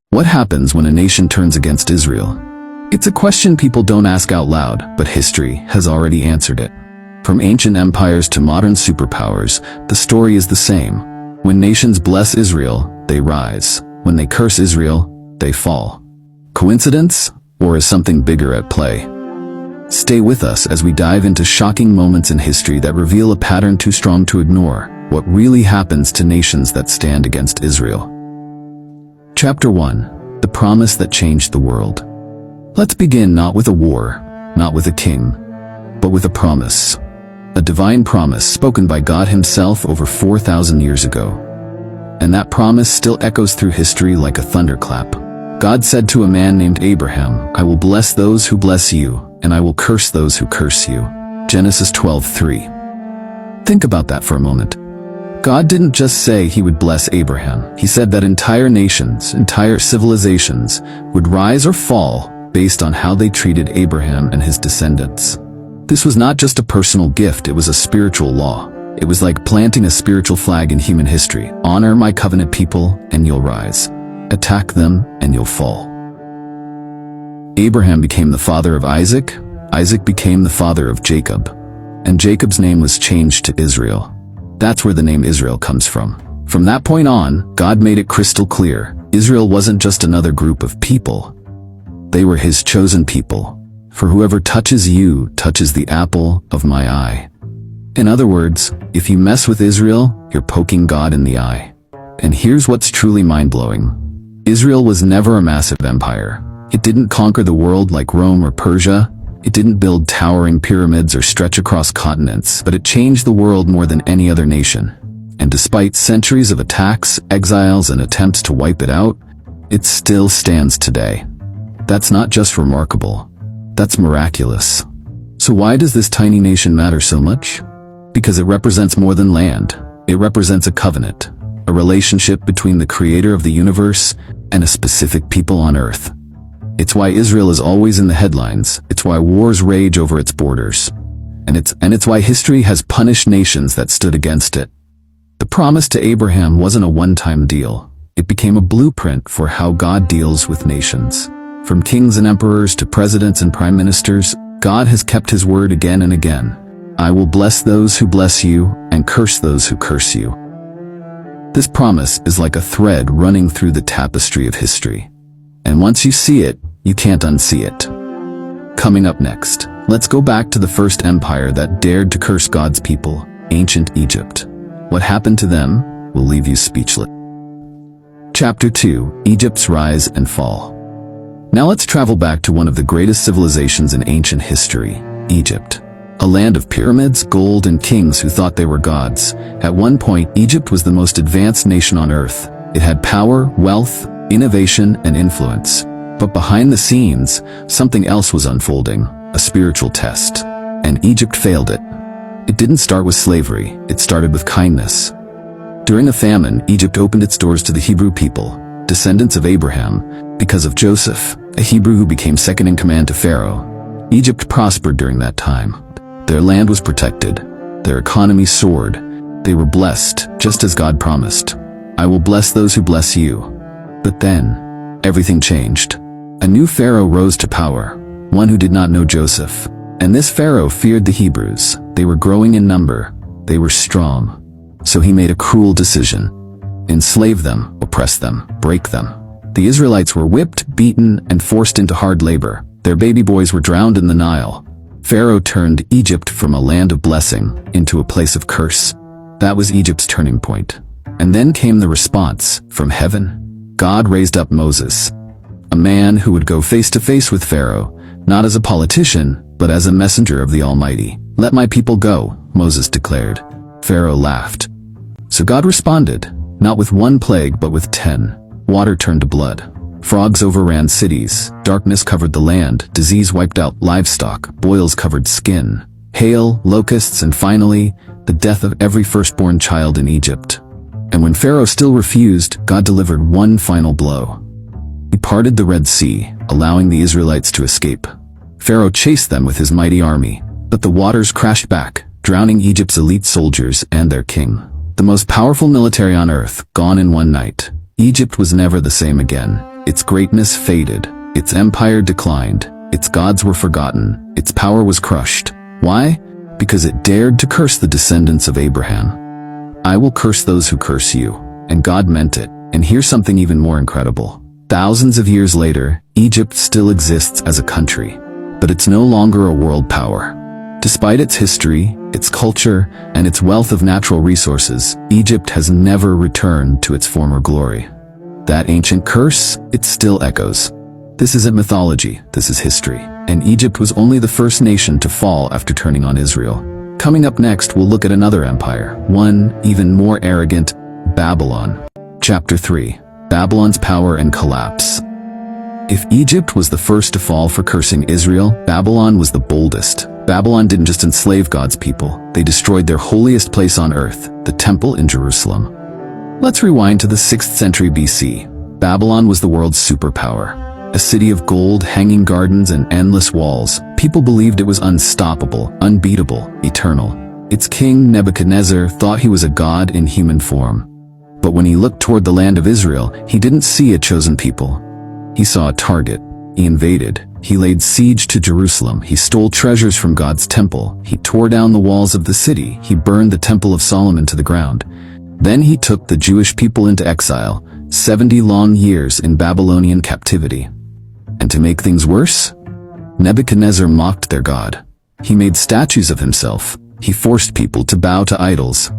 What happens when a nation turns against Israel? It's a question people don't ask out loud, but history has already answered it. From ancient empires to modern superpowers, the story is the same. When nations bless Israel, they rise. When they curse Israel, they fall. Coincidence? Or is something bigger at play? Stay with us as we dive into shocking moments in history that reveal a pattern too strong to ignore. What really happens to nations that stand against Israel? Chapter 1. The Promise That Changed the World. Let's begin not with a war, not with a king, but with a promise. A divine promise spoken by God Himself over 4,000 years ago. And that promise still echoes through history like a thunderclap. God said to a man named Abraham, "I will bless those who bless you, and I will curse those who curse you." Genesis 12:3. Think about that for a moment. God didn't just say He would bless Abraham. He said that entire nations, entire civilizations, would rise or fall based on how they treated Abraham and his descendants. This was not just a personal gift, it was a spiritual law. It was like planting a spiritual flag in human history. Honor my covenant people, and you'll rise. Attack them, and you'll fall. Abraham became the father of Isaac. Isaac became the father of Jacob. And Jacob's name was changed to Israel. That's where the name Israel comes from. From that point on, God made it crystal clear. Israel wasn't just another group of people. They were His chosen people. For whoever touches you touches the apple of my eye. In other words, if you mess with Israel, you're poking God in the eye. And here's what's truly mind-blowing. Israel was never a massive empire. It didn't conquer the world like Rome or Persia. It didn't build towering pyramids or stretch across continents, but it changed the world more than any other nation. And despite centuries of attacks, exiles, and attempts to wipe it out, it still stands today. That's not just remarkable. That's miraculous. So why does this tiny nation matter so much? Because it represents more than land. It represents a covenant, a relationship between the Creator of the universe and a specific people on earth. It's why Israel is always in the headlines. It's why wars rage over its borders. And it's why history has punished nations that stood against it. The promise to Abraham wasn't a one-time deal. It became a blueprint for how God deals with nations. From kings and emperors to presidents and prime ministers, God has kept His word again and again. I will bless those who bless you and curse those who curse you. This promise is like a thread running through the tapestry of history. And once you see it, you can't unsee it. Coming up next, let's go back to the first empire that dared to curse God's people, ancient Egypt. What happened to them will leave you speechless. Chapter 2. Egypt's Rise and Fall. Now let's travel back to one of the greatest civilizations in ancient history, Egypt. A land of pyramids, gold, and kings who thought they were gods. At one point, Egypt was the most advanced nation on earth. It had power, wealth, innovation, and influence. But behind the scenes, something else was unfolding, a spiritual test. And Egypt failed it. It didn't start with slavery, it started with kindness. During a famine, Egypt opened its doors to the Hebrew people, descendants of Abraham, because of Joseph, a Hebrew who became second in command to Pharaoh. Egypt prospered during that time. Their land was protected. Their economy soared. They were blessed, just as God promised. I will bless those who bless you. But then, everything changed. A new Pharaoh rose to power, one who did not know Joseph. And this Pharaoh feared the Hebrews. They were growing in number. They were strong. So he made a cruel decision. Enslave them, oppress them, break them. The Israelites were whipped, beaten, and forced into hard labor. Their baby boys were drowned in the Nile. Pharaoh turned Egypt from a land of blessing into a place of curse. That was Egypt's turning point. And then came the response from heaven. God raised up Moses, a man who would go face to face with Pharaoh, not as a politician, but as a messenger of the Almighty. "Let my people go," Moses declared. Pharaoh laughed. So God responded, not with one plague, but with 10. Water turned to blood. Frogs overran cities. Darkness covered the land. Disease wiped out livestock. Boils covered skin. Hail, locusts, and finally, the death of every firstborn child in Egypt. And when Pharaoh still refused, God delivered one final blow. He parted the Red Sea, allowing the Israelites to escape. Pharaoh chased them with his mighty army, but the waters crashed back, drowning Egypt's elite soldiers and their king. The most powerful military on earth, gone in one night. Egypt was never the same again. Its greatness faded, its empire declined, its gods were forgotten, its power was crushed. Why? Because it dared to curse the descendants of Abraham. I will curse those who curse you. And God meant it. And here's something even more incredible. Thousands of years later, Egypt still exists as a country, but it's no longer a world power. Despite its history, its culture, and its wealth of natural resources, Egypt has never returned to its former glory. That ancient curse, it still echoes. This isn't mythology, this is history. And Egypt was only the first nation to fall after turning on Israel. Coming up next, we'll look at another empire, one even more arrogant, Babylon. Chapter 3. Babylon's power and collapse. If Egypt was the first to fall for cursing Israel, Babylon was the boldest. Babylon didn't just enslave God's people, they destroyed their holiest place on earth, the temple in Jerusalem. Let's rewind to the 6th century BC. Babylon was the world's superpower. A city of gold, hanging gardens, and endless walls. People believed it was unstoppable, unbeatable, eternal. Its king, Nebuchadnezzar, thought he was a god in human form. But when he looked toward the land of Israel, he didn't see a chosen people. He saw a target. He invaded. He laid siege to Jerusalem. He stole treasures from God's temple. He tore down the walls of the city. He burned the Temple of Solomon to the ground. Then he took the Jewish people into exile, 70 long years in Babylonian captivity. And to make things worse, Nebuchadnezzar mocked their God. He made statues of himself. He forced people to bow to idols.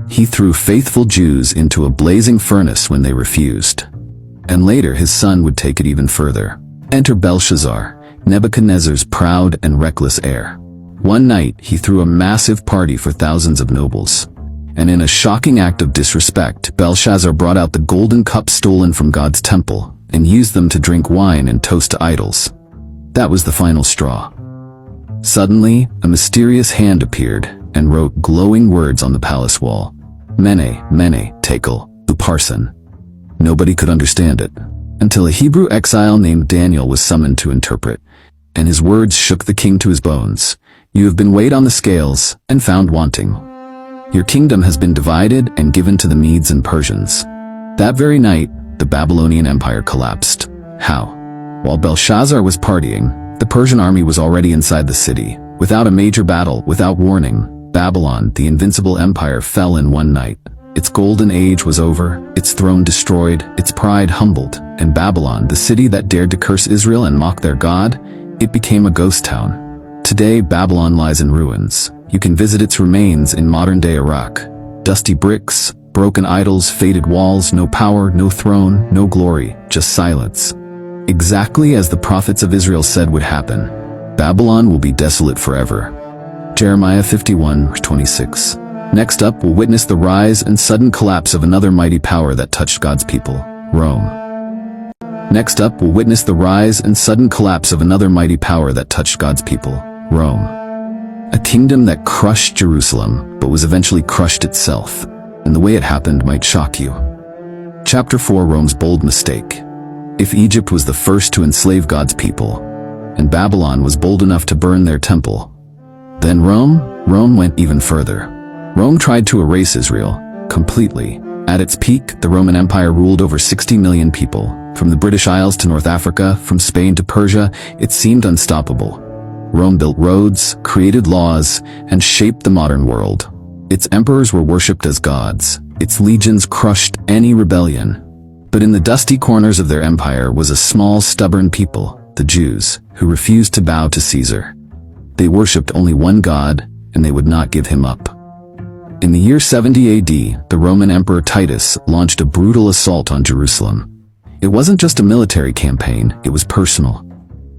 He threw faithful Jews into a blazing furnace when they refused. And later his son would take it even further. Enter Belshazzar, Nebuchadnezzar's proud and reckless heir. One night he threw a massive party for thousands of nobles. And in a shocking act of disrespect, Belshazzar brought out the golden cup stolen from God's temple and used them to drink wine and toast to idols. That was the final straw. Suddenly, a mysterious hand appeared and wrote glowing words on the palace wall. Mene, Mene, Tekel, Upharsin. Nobody could understand it, until a Hebrew exile named Daniel was summoned to interpret, and his words shook the king to his bones. You have been weighed on the scales and found wanting. Your kingdom has been divided and given to the Medes and Persians. That very night, the Babylonian Empire collapsed. How? While Belshazzar was partying, the Persian army was already inside the city. Without a major battle, without warning, Babylon, the invincible empire, fell in one night. Its golden age was over, its throne destroyed, its pride humbled, and Babylon, the city that dared to curse Israel and mock their God, it became a ghost town. Today, Babylon lies in ruins. You can visit its remains in modern-day Iraq. Dusty bricks, broken idols, faded walls, no power, no throne, no glory, just silence. Exactly as the prophets of Israel said would happen, Babylon will be desolate forever. Jeremiah 51:26. Next up, we'll witness the rise and sudden collapse of another mighty power that touched God's people, Rome. Next up, we'll witness the rise and sudden collapse of another mighty power that touched God's people, Rome. A kingdom that crushed Jerusalem, but was eventually crushed itself. And the way it happened might shock you. Chapter 4, Rome's bold mistake. If Egypt was the first to enslave God's people, and Babylon was bold enough to burn their temple, then Rome went even further. Rome tried to erase Israel completely. At its peak, the Roman Empire ruled over 60 million people. From the British Isles to North Africa, from Spain to Persia, it seemed unstoppable. Rome built roads, created laws, and shaped the modern world. Its emperors were worshipped as gods. Its legions crushed any rebellion. But in the dusty corners of their empire was a small, stubborn people, the Jews, who refused to bow to Caesar. They worshipped only one God, and they would not give him up. In the year 70 AD, the Roman Emperor Titus launched a brutal assault on Jerusalem. It wasn't just a military campaign, it was personal.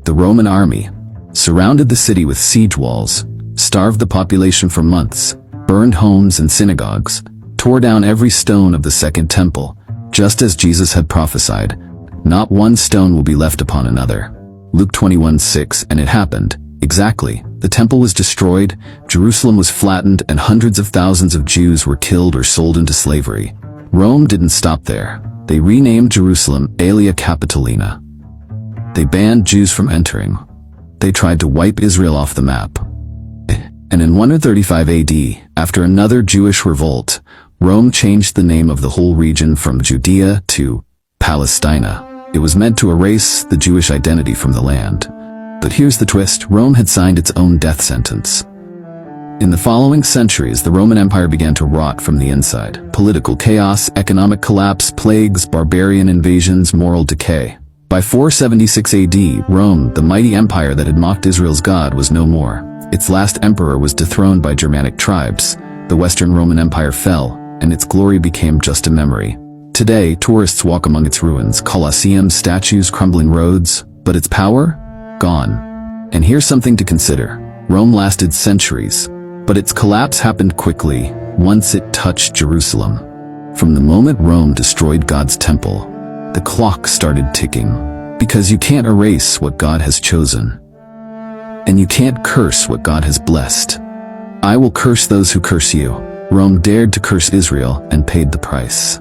The Roman army surrounded the city with siege walls, starved the population for months, burned homes and synagogues, tore down every stone of the Second Temple, just as Jesus had prophesied. Not one stone will be left upon another. Luke 21:6, and it happened. Exactly. The temple was destroyed, Jerusalem was flattened, and hundreds of thousands of Jews were killed or sold into slavery. Rome didn't stop there. They renamed Jerusalem Aelia Capitolina. They banned Jews from entering. They tried to wipe Israel off the map. And in 135 AD, after another Jewish revolt, Rome changed the name of the whole region from Judea to Palestina. It was meant to erase the Jewish identity from the land. But here's the twist: Rome had signed its own death sentence. In the following centuries, the Roman Empire began to rot from the inside. Political chaos, economic collapse, plagues, barbarian invasions, moral decay. By 476 AD, Rome, the mighty empire that had mocked Israel's God, was no more. Its last emperor was dethroned by Germanic tribes. The Western Roman Empire fell, and its glory became just a memory. Today, tourists walk among its ruins, colosseums, statues, crumbling roads, but its power? Gone. And here's something to consider. Rome lasted centuries, but its collapse happened quickly once it touched Jerusalem. From the moment Rome destroyed God's temple, the clock started ticking. Because you can't erase what God has chosen. And you can't curse what God has blessed. I will curse those who curse you. Rome dared to curse Israel and paid the price.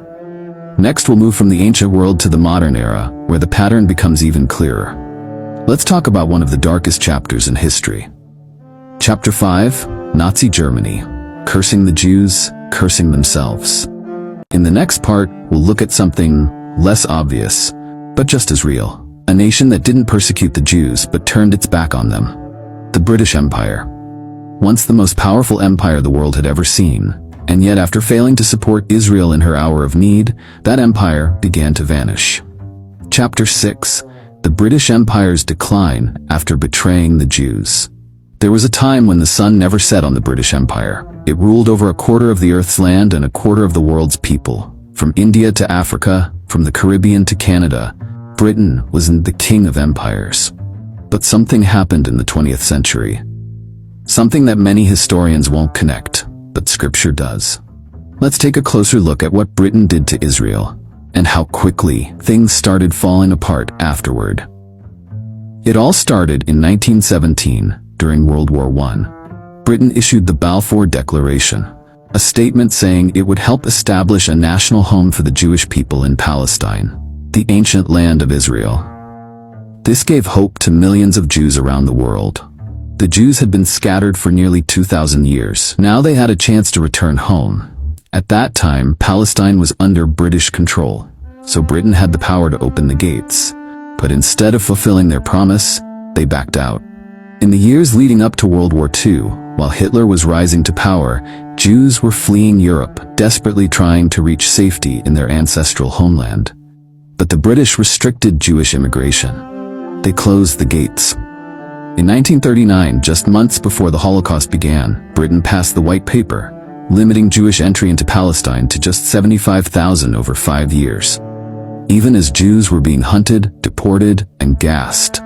Next, we'll move from the ancient world to the modern era, where the pattern becomes even clearer. Let's talk about one of the darkest chapters in history. Chapter 5, Nazi Germany. Cursing the Jews, cursing themselves. In the next part, we'll look at something less obvious, but just as real. A nation that didn't persecute the Jews, but turned its back on them. The British Empire. Once the most powerful empire the world had ever seen, and yet after failing to support Israel in her hour of need, that empire began to vanish. Chapter 6, the British Empire's decline after betraying the Jews. There was a time when the sun never set on the British Empire. It ruled over a quarter of the Earth's land and a quarter of the world's people. From India to Africa, from the Caribbean to Canada, Britain was the king of empires. But something happened in the 20th century. Something that many historians won't connect, but Scripture does. Let's take a closer look at what Britain did to Israel, and how quickly things started falling apart afterward. It all started in 1917, during World War I. Britain issued the Balfour Declaration, a statement saying it would help establish a national home for the Jewish people in Palestine, the ancient land of Israel. This gave hope to millions of Jews around the world. The Jews had been scattered for nearly 2,000 years. Now they had a chance to return home. At that time, Palestine was under British control, so Britain had the power to open the gates. But instead of fulfilling their promise, they backed out. In the years leading up to World War II, while Hitler was rising to power, Jews were fleeing Europe, desperately trying to reach safety in their ancestral homeland. But the British restricted Jewish immigration. They closed the gates. In 1939, just months before the Holocaust began, Britain passed the White Paper, limiting Jewish entry into Palestine to just 75,000 over 5 years. Even as Jews were being hunted, deported, and gassed,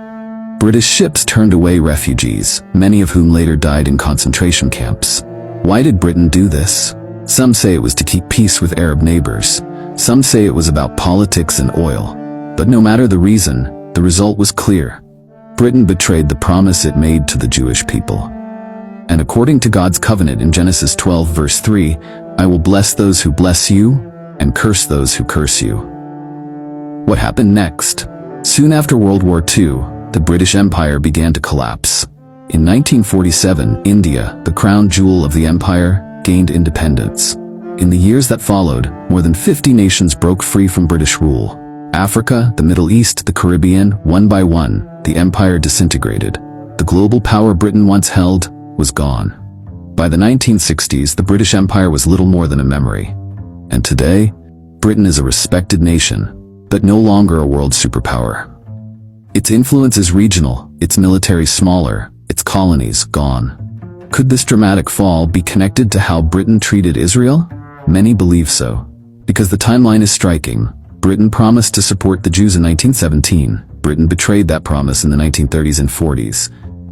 British ships turned away refugees, many of whom later died in concentration camps. Why did Britain do this? Some say it was to keep peace with Arab neighbors. Some say it was about politics and oil. But no matter the reason, the result was clear. Britain betrayed the promise it made to the Jewish people. And according to God's covenant in Genesis 12 verse 3, I will bless those who bless you and curse those who curse you. What happened next? Soon after World War II, the British Empire began to collapse. In 1947, India, the crown jewel of the empire, gained independence. In the years that followed, more than 50 nations broke free from British rule. Africa, the Middle East, the Caribbean, one by one, the empire disintegrated. The global power Britain once held was gone. By the 1960s, the British Empire was little more than a memory. And today, Britain is a respected nation, but no longer a world superpower. Its influence is regional, its military smaller, its colonies gone. Could this dramatic fall be connected to how Britain treated Israel? Many believe so. Because the timeline is striking. Britain promised to support the Jews in 1917. Britain betrayed that promise in the 1930s and 40s.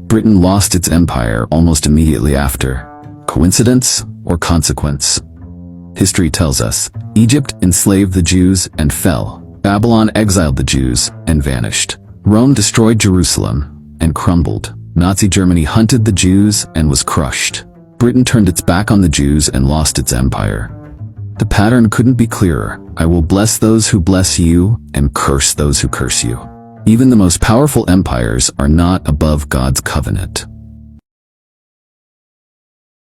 Britain lost its empire almost immediately after. Coincidence or consequence? History tells us, Egypt enslaved the Jews and fell. Babylon exiled the Jews and vanished. Rome destroyed Jerusalem and crumbled. Nazi Germany hunted the Jews and was crushed. Britain turned its back on the Jews and lost its empire. The pattern couldn't be clearer. I will bless those who bless you and curse those who curse you. Even the most powerful empires are not above God's covenant.